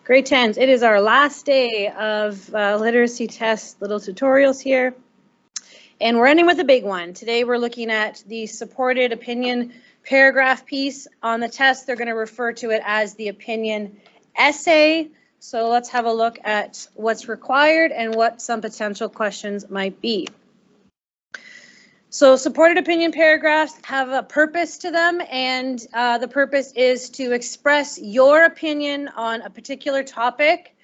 Grade 10s, it is our last day of literacy test, little tutorials here. And we're ending with a big one. Today we're looking at the supported opinion paragraph piece. On the test, they're going to refer to it as the opinion essay. So let's have a look at what's required and what some potential questions might be. So supported opinion paragraphs have a purpose to them, and the purpose is to express your opinion on a particular topic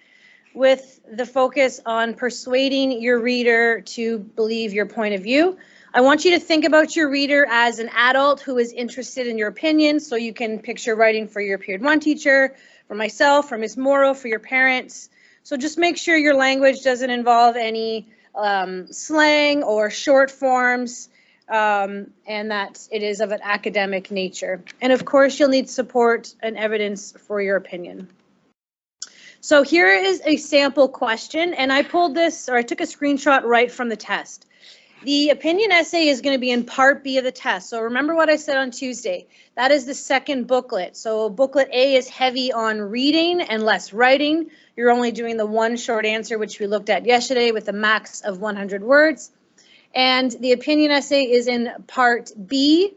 with the focus on persuading your reader to believe your point of view. I want you to think about your reader as an adult who is interested in your opinion, so you can picture writing for your Period 1 teacher, for myself, for Ms. Morrow, for your parents. So just make sure your language doesn't involve any slang or short forms, and that it is of an academic nature. And of course, you'll need support and evidence for your opinion. So here is a sample question, and I pulled this, or I took a screenshot right from the test. The opinion essay is going to be in part B of the test. So remember what I said on Tuesday. That is the second booklet. So booklet A is heavy on reading and less writing. You're only doing the one short answer, which we looked at yesterday with a max of 100 words. And the opinion essay is in part B.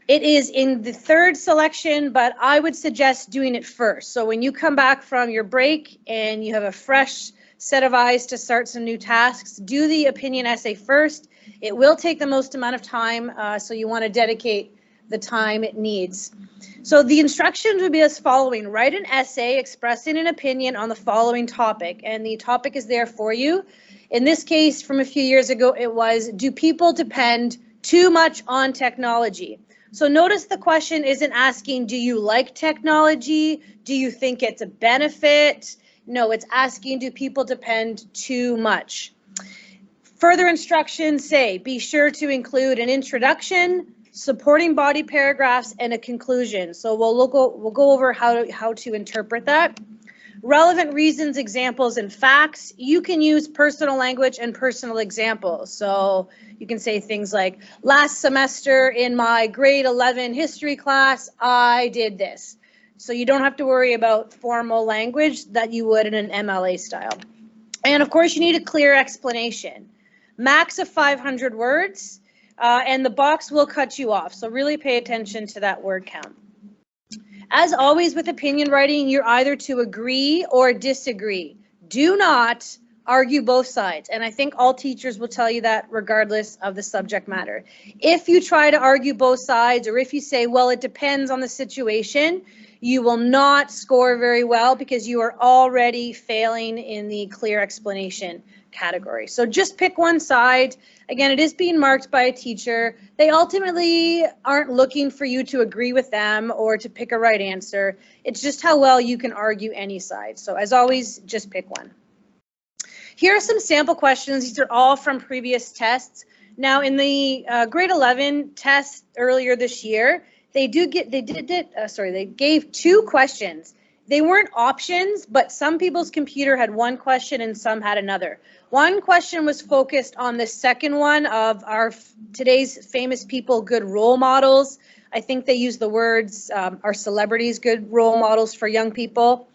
It is in the third selection, but I would suggest doing it first. So when you come back from your break and you have a fresh set of eyes to start some new tasks, do the opinion essay first. It will take the most amount of time, so you want to dedicate the time it needs. So the instructions would be as following. Write an essay expressing an opinion on the following topic, and the topic is there for you. In this case, from a few years ago, it was, do people depend too much on technology? So notice the question isn't asking, do you like technology? Do you think it's a benefit? No, it's asking, do people depend too much? Further instructions say, be sure to include an introduction, supporting body paragraphs, and a conclusion. So we'll go over how to interpret that. Relevant reasons, examples, and facts. You can use personal language and personal examples. So you can say things like, last semester in my grade 11 history class, I did this. So you don't have to worry about formal language that you would in an MLA style. And of course, you need a clear explanation. Max of 500 words, and the box will cut you off. So really pay attention to that word count. As always with opinion writing, you're either to agree or disagree. Do not argue both sides. And I think all teachers will tell you that regardless of the subject matter. If you try to argue both sides, or if you say, well, it depends on the situation, you will not score very well because you are already failing in the clear explanation category. So just pick one side. Again, it is being marked by a teacher. They ultimately aren't looking for you to agree with them or to pick a right answer. It's just how well you can argue any side. So as always, just pick one. Here are some sample questions. These are all from previous tests. Now in the grade 11 test earlier this year, they gave two questions. They weren't options, but some people's computer had one question and some had another. One question was focused on the second one of our today's famous people, good role models. I think they use the words, our celebrities, good role models for young people.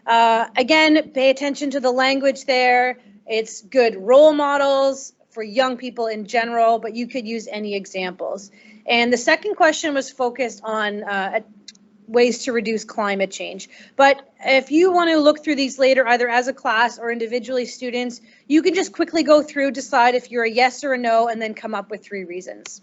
Again, pay attention to the language there. It's good role models for young people in general, but you could use any examples. And the second question was focused on ways to reduce climate change. But if you want to look through these later, either as a class or individually students, you can just quickly go through, decide if you're a yes or a no, and then come up with 3 reasons.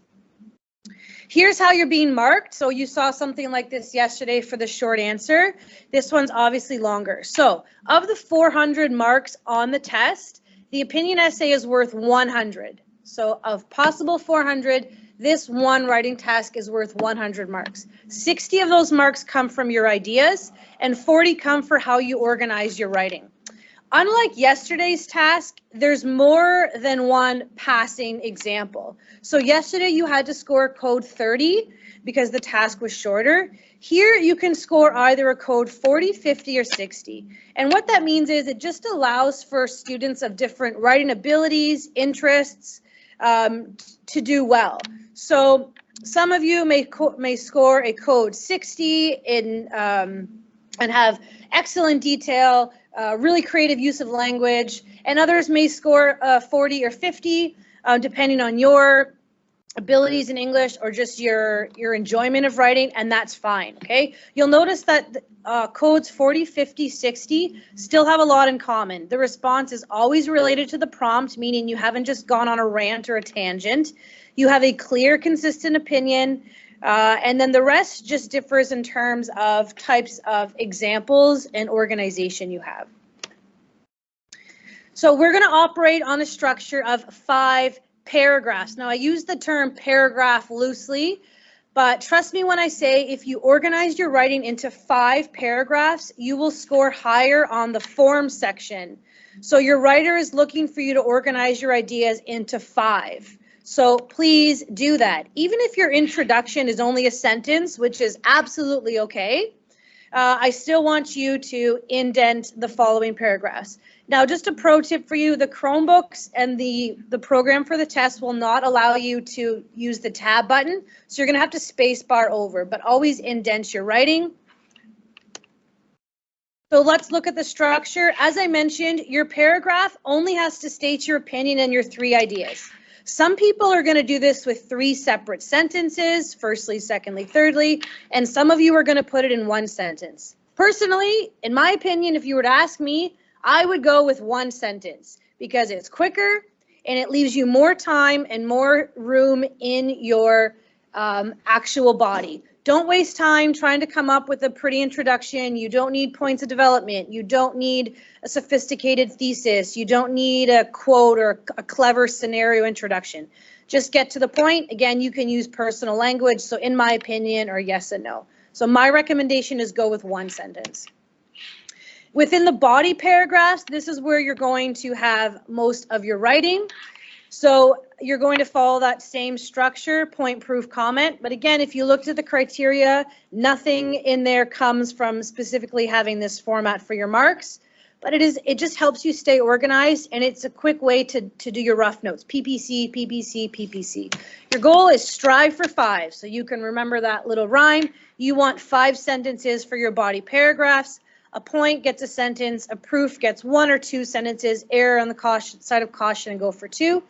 Here's how you're being marked. So you saw something like this yesterday for the short answer. This one's obviously longer. So of the 400 marks on the test, the opinion essay is worth 100. So of possible 400, this one writing task is worth 100 marks. 60 of those marks come from your ideas, and 40 come for how you organize your writing. Unlike yesterday's task, there's more than one passing example. So yesterday you had to score code 30 because the task was shorter. Here you can score either a code 40, 50, or 60. And what that means is it just allows for students of different writing abilities, interests, to do well. So some of you may score a code 60 in and have excellent detail, really creative use of language, and others may score 40 or 50, depending on your abilities in English or just your enjoyment of writing, and that's fine, okay? You'll notice that codes 40, 50, 60 still have a lot in common. The response is always related to the prompt, meaning you haven't just gone on a rant or a tangent. You have a clear, consistent opinion, and then the rest just differs in terms of types of examples and organization you have. So we're going to operate on a structure of 5 paragraphs. Now, I use the term paragraph loosely, but trust me when I say if you organize your writing into 5 paragraphs, you will score higher on the form section. So your writer is looking for you to organize your ideas into 5. So please do that. Even if your introduction is only a sentence, which is absolutely okay, I still want you to indent the following paragraphs. Now, just a pro tip for you, the Chromebooks and the program for the test will not allow you to use the tab button, so you're going to have to space bar over, but always indent your writing. So let's look at the structure. As I mentioned, your paragraph only has to state your opinion and your 3 ideas. Some people are going to do this with 3 separate sentences, firstly, secondly, thirdly, and some of you are going to put it in 1 sentence. Personally, in my opinion, if you were to ask me, I would go with 1 sentence because it's quicker and it leaves you more time and more room in your actual body. Don't waste time trying to come up with a pretty introduction. You don't need points of development. You don't need a sophisticated thesis. You don't need a quote or a clever scenario introduction. Just get to the point. Again, you can use personal language. So in my opinion, or yes and no. So my recommendation is go with 1 sentence. Within the body paragraphs, this is where you're going to have most of your writing. So you're going to follow that same structure, point, proof, comment. But again, if you looked at the criteria, nothing in there comes from specifically having this format for your marks. But it just helps you stay organized, and it's a quick way to do your rough notes. PPC, PPC, PPC. Your goal is strive for 5, so you can remember that little rhyme. You want 5 sentences for your body paragraphs. A point gets a sentence, a proof gets 1 or 2 sentences, error on the side of caution and go for 2.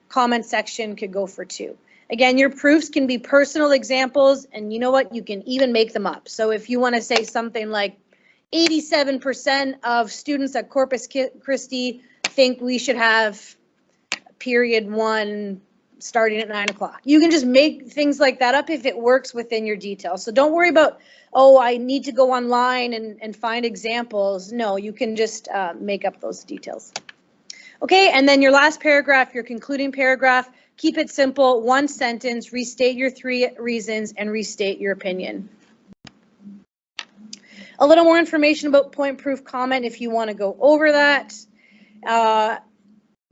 Comment section could go for 2. Again, your proofs can be personal examples, and you know what? You can even make them up. So if you want to say something like 87% of students at Corpus Christi think we should have period 1 starting at 9 o'clock. You can just make things like that up if it works within your details. So don't worry about, oh, I need to go online and find examples. No, you can just make up those details. Okay, and then your last paragraph, your concluding paragraph, keep it simple, 1 sentence, restate your 3 reasons, and restate your opinion. A little more information about point, proof, comment if you want to go over that.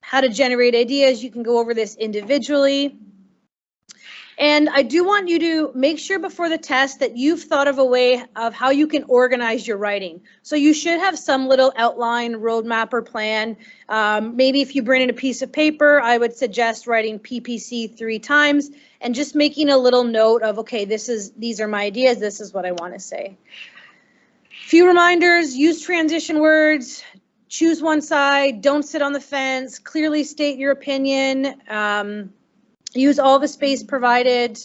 How to generate ideas, you can go over this individually. And I do want you to make sure before the test that you've thought of a way of how you can organize your writing. So you should have some little outline, roadmap, or plan. Maybe if you bring in a piece of paper, I would suggest writing PPC 3 times and just making a little note of, okay, these are my ideas, this is what I want to say. Few reminders, use transition words, choose one side, don't sit on the fence, clearly state your opinion, use all the space provided,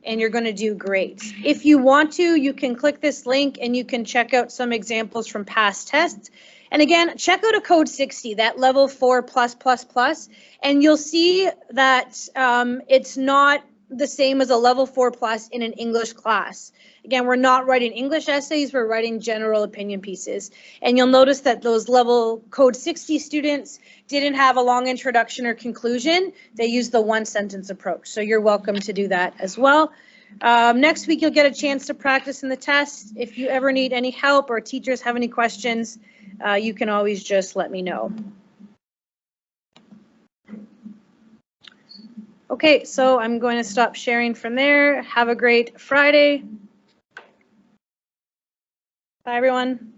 and you're going to do great. If you want to, you can click this link and you can check out some examples from past tests. And again, check out a code 60, that level 4+++, and you'll see that it's not the same as a level 4+ in an English class. Again, we're not writing English essays, we're writing general opinion pieces. And you'll notice that those level code 60 students didn't have a long introduction or conclusion. They used the 1 sentence approach. So you're welcome to do that as well. Next week, you'll get a chance to practice in the test. If you ever need any help or teachers have any questions, you can always just let me know. Okay, so I'm going to stop sharing from there. Have a great Friday. Bye, everyone.